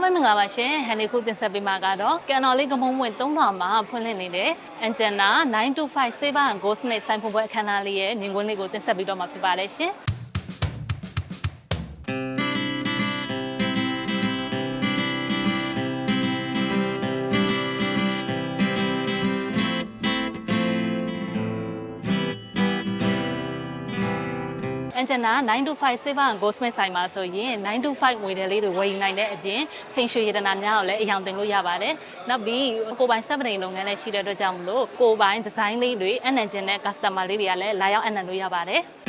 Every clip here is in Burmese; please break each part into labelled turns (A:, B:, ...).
A: ပဲမင်္ဂလာပါရှင်ဟန်နီခုတင်ဆက်ပေးမှာကတော့ကန်တော်လေးကမုံဝင်3လွှာမှာဖွင့်လှစ်နေတဲ့ Angena 925 Saver and Goldsmith ဆိုင်ဖွင့်ပွဲအခမ်းအနားလေးရဲ့မြင်ကွင်းလေးကိုတင်ဆက်ပေးတော့မှာဖြစ်ပါတယ်ရှင်Angena 925 Saver and Goldsmith ဆိုင်မှာဆိုရင်925ငွေတယ်လေးတွေဝယ်ယူနိုင်တဲ့အပြင်စိန်ရွှေရတနာများကိုလည်းအယောင်တင်လို့ရပါတယ်။နောက်ပြီးကိုပိုင်စက်ပတိန်လုပ်ငန်းလည်းရှိတဲ့အတွက်ကြောင့်မလို့ကိုပိုင်ဒီဇိုင်းလေးတွေအနံကျင်တဲ့ customer လေးတွေကလည်းလာရောက်အနံလို့ရပါတယ်။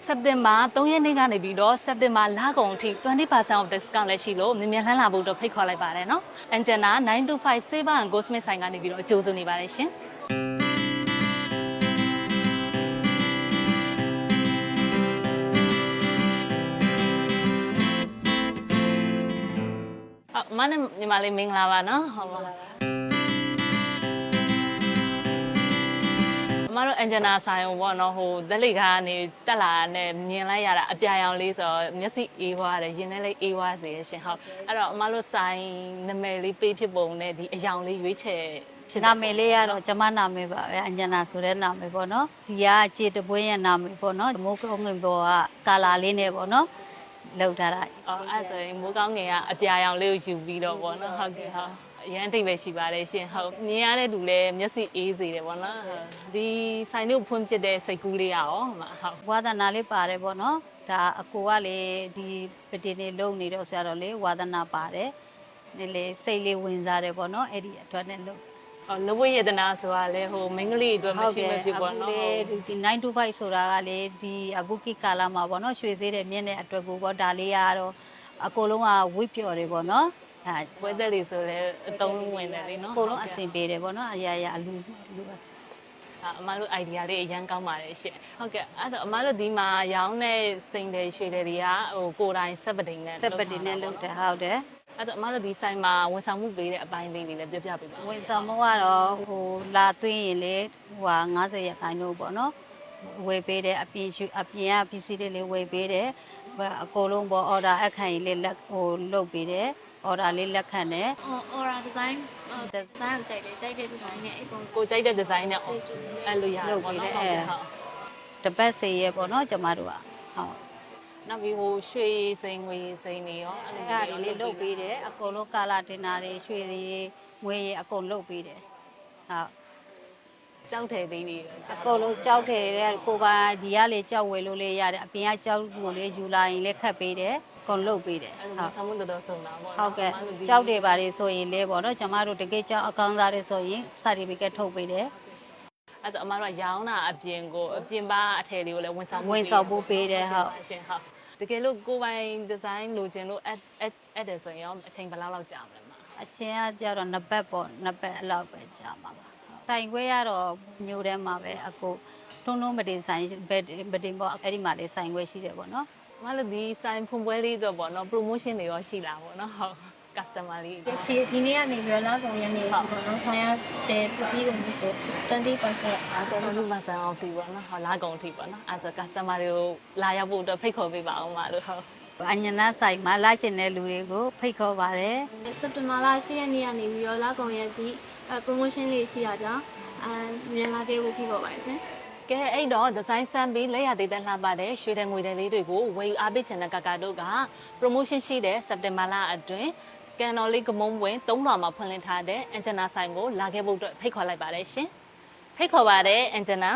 A: စက်တင်ဘာ3ရက်နေ့ကနေပြီးတော့စက်တင်ဘာလကုန်အထိ 20% of discount လည်းရှိလို့မြန်မြန်လှမ်းလာဖို့တော့ဖိတ်ခေါ်လိုက်ပါတယ်နော်။ Angena 925 Saver and Goldsmith ဆိုင်ကနေပြီးတော့အကျိုးစုနေပါတယ်ရှင်။မနဲ့ညီမလေးမင်္ဂလာပါနော်ဟုတ်ပါလားမတို့ Angena ဆိုင်ကိုပေါ့နော်ဟိုသက်လိကနေတက်လာနဲ့မြင်လိုက်ရတာအပြာရောင်လေးဆိုတော့မျက်စိအေးသွားတယ်ရင်ထဲလေးအေးသွားစေရှင်ဟုတ်အဲ့တော့အမတို့ဆိုင်နာမည်လေးပေးဖြစ်ပုံနဲ့ဒီအယောင်လေးရွေးချယ်ဖြစ်
B: နာမည်လေးကတော့ကျမနာမည်ပါပဲ Angena ဆိုတဲ့နာမည်ပေါ့နော်ဒီကခြေတပွဲရဲ့နာမည်ပေါ့နော်မိုးကောင်းငင်ပေါ်ကကာလာလေးနဲ့ပေါ့နော်လောက်ထားတာ
A: အော်အဲ့ဆိုရင်မိုးကောင်းငင်ကအပြာရောင်လေးကိုယူပြီးတော့ပေါ့နော်ဟုတ်ကဲ့ဟုတ်အရန်တိတ်ပဲရှိပါတယ်ရှင်ဟုတ်မြင်ရတဲ့သူလည်းမျက်စိအေးစေတယ်ပေါ့နော်ဒီဆိုင်တို့ဖွင့်ပြတဲ့စိတ်ကူးလေးရောဟုတ်
B: ဝါသနာလေးပါတယ်ပေါ့နော်ဒါအကိုကလေဒီပတင်နေလုံနေတော့ဆရာတော်လေဝါသနာပါတယ်ဒီလေစိတ်လေးဝင်စားတယ်ပေါ့နော်အဲ့ဒီအတွက်နဲ့လို့
A: လဝိယတနာဆိုတာလေဟိုမိန်းကလေးအတွက်မရှိမဖြစ်ပေါ့နော်
B: ဒီ925ဆိုတာကလေဒီအခုကိကာလာမှာပေါ့နော်ရွှေသေးတယ်မြင့်တဲ့အတွက်ကိုပေါ့ဒါလေးကတော့အကိုလုံးကဝိပြော်တယ်ပေါ့နော်
A: ပွဲသက်တွေဆိုလည်းအတုံးဝင်တယ်လေနော်
B: အကုန်လုံးအဆင်ပြေတယ်ပေါ့နော်အရာရာအလူ
A: အမတို့ idea လေးအရန်ကောင်းပါတယ်ရှင့်ဟုတ်ကဲ့အဲ့တော့အမတို့ဒီမှာရောင်းတဲ့စိန်တယ်ရွှေတယ်တွေကဟိုကိုယ်တိုင်စက်ပတိန်နဲ့
B: လုပ်တယ်ဟုတ်တယ်
A: အဲ့တော့အမတို့ဒီဆိုင်မှာဝန်ဆောင်မှုပေးတဲ့အပိုင်းလေးတွေလည်းပြောပြပေးပါ
B: ဝန်ဆောင်မှုကတော့ဟိုလာသွင်းရင်လေဟို50ရက်ခိုင်လို့ပေါ့နော်ဝယ်ပေးတယ်အပြင်ကပစ္စည်းတွေလေးဝယ်ပေးတယ်အကုန်လုံးပေါ့ order အခန့်ကြီးလေးလက်ဟိုလုပ်ပေးတယ်order လေးလက်ခံတယ်
C: order design ကိုကြိုက်တဲ့ design နဲ့အကုန်
A: ကိုကြိုက်တဲ့ design နဲ့အဲ့လိုရတယ်ပေါ့နော်ဟုတ်
B: တပတ်စေရပေါ့နော်ကျမတို့ကဟုတ်
A: နောက်ပြီးဟိုရွှေစိန်ငွေစိန်တွေရော
B: အဲ့ဒါတွေလေးလုပ်ပေးတယ်အကုန်လုံးကာလာတင်တာတွေရွှေတွေငွေတွေအကုန်လုပ်ပေးတယ်ဟုတ်
A: ကြောက်တယ်သေးတွေ
B: အကုန်လုံးကြောက်တယ်တဲ့ကိုပါဒီကလေကြောက်ဝယ်လို့လေရတယ်အပြင်ကကြောက်ကိုလေယူလာရင်လည်းခတ်ပေးတယ်အကုန်လုပ်ပေးတယ်
A: ဟုတ်ဆောင်းမတော်ဆုံးတာပေါ့
B: ဟုတ်ကဲ့ကြောက်တယ်ပါလေဆိုရင်လေပေါ့နော်ကျမတို့တကယ်ကြောက်အကောင်းစားတယ်ဆိုရင် certificate ထုတ်ပေးတယ်
A: အဲ့တော့အမတို့ရောင်းတာအပြင်ကိုအပြင်ပါအထည်လေးကိုလည်းဝန်ဆောင်
B: ဖို့ပေးတယ်ဟုတ်
A: ရှင်ဟုတ်တကယ်လို့ကိုပိုင်ဒီဇိုင်းလိုချင်လို့အဲ့တယ်ဆိုရင်ရောအချိန်ဘယ်လောက်ကြာမလဲမ
B: အချိန်ကကြတော့နှစ်ပတ်ပေါ့နှစ်ပတ်အလောက်ပဲကြာမှာပါဆိုင်ခွဲရတော့မျိုးထဲမှာပဲအကိုထုံမတင်ဆိုင်မတင်ပေါ့အဲ့ဒီမှာလေးဆိုင်ခွဲရှိတယ်ပေါ့နော်
A: မလို့ဒီဆိုင်ဖွင့်ပွဲလေးတော့ပေါ့နော် promotion တွေရောရှိလာပေါ့နော်ဟုတ် customer လေး
C: ရှိဒီနေ့ကနေပြီးတော့လောက်ကုန်ရနေပြီပေါ့နော်ဆိုင်ရတဲ့ပစ္စည်းကိုဆို
A: 20% off တီပေါ့နော်ဟောလာကုန်တီပေါ့နော်အဲ့ဆို customer တွေကိုလာရောက်ဖို့အတွက်ဖိတ်ခေါ်ပေးပါအောင်မလို့ဟုတ်
B: Angena ဆိုင်မှာလာချင်တဲ့လူတွေကိုဖိတ်ခေါ်ပါတယ်
C: စက်တင်ဘာလ10ရက်နေ့ကနေပြီးတော့လောက်ကုန်ရစီpromotion လေးရှိရကြမြန်လာခဲ့ဖို့ဖိတ်ခေါ်ပါတယ်ရှင်
A: ကဲအဲ့တော့ဒီဇိုင်းဆန်းပြီးလက်ရသေးတဲ့လှပတဲ့ရွှေတဲ့ငွေတဲ့လေးတွေကိုဝယ်ယူအားပေးချင်တဲ့ကာတို့က promotion ရှိတဲ့စက်တင်ဘာလအတွင်းကန်တော်လေးကမုံဝင်3လွှာမှာဖွင့်လှစ်ထားတဲ့ Angena ဆိုင်ကိုလာခဲ့ဖို့အတွက်ဖိတ်ခေါ်လိုက်ပါတယ်ရှင်ဖိတ်ခေါ်ပါတယ် Angena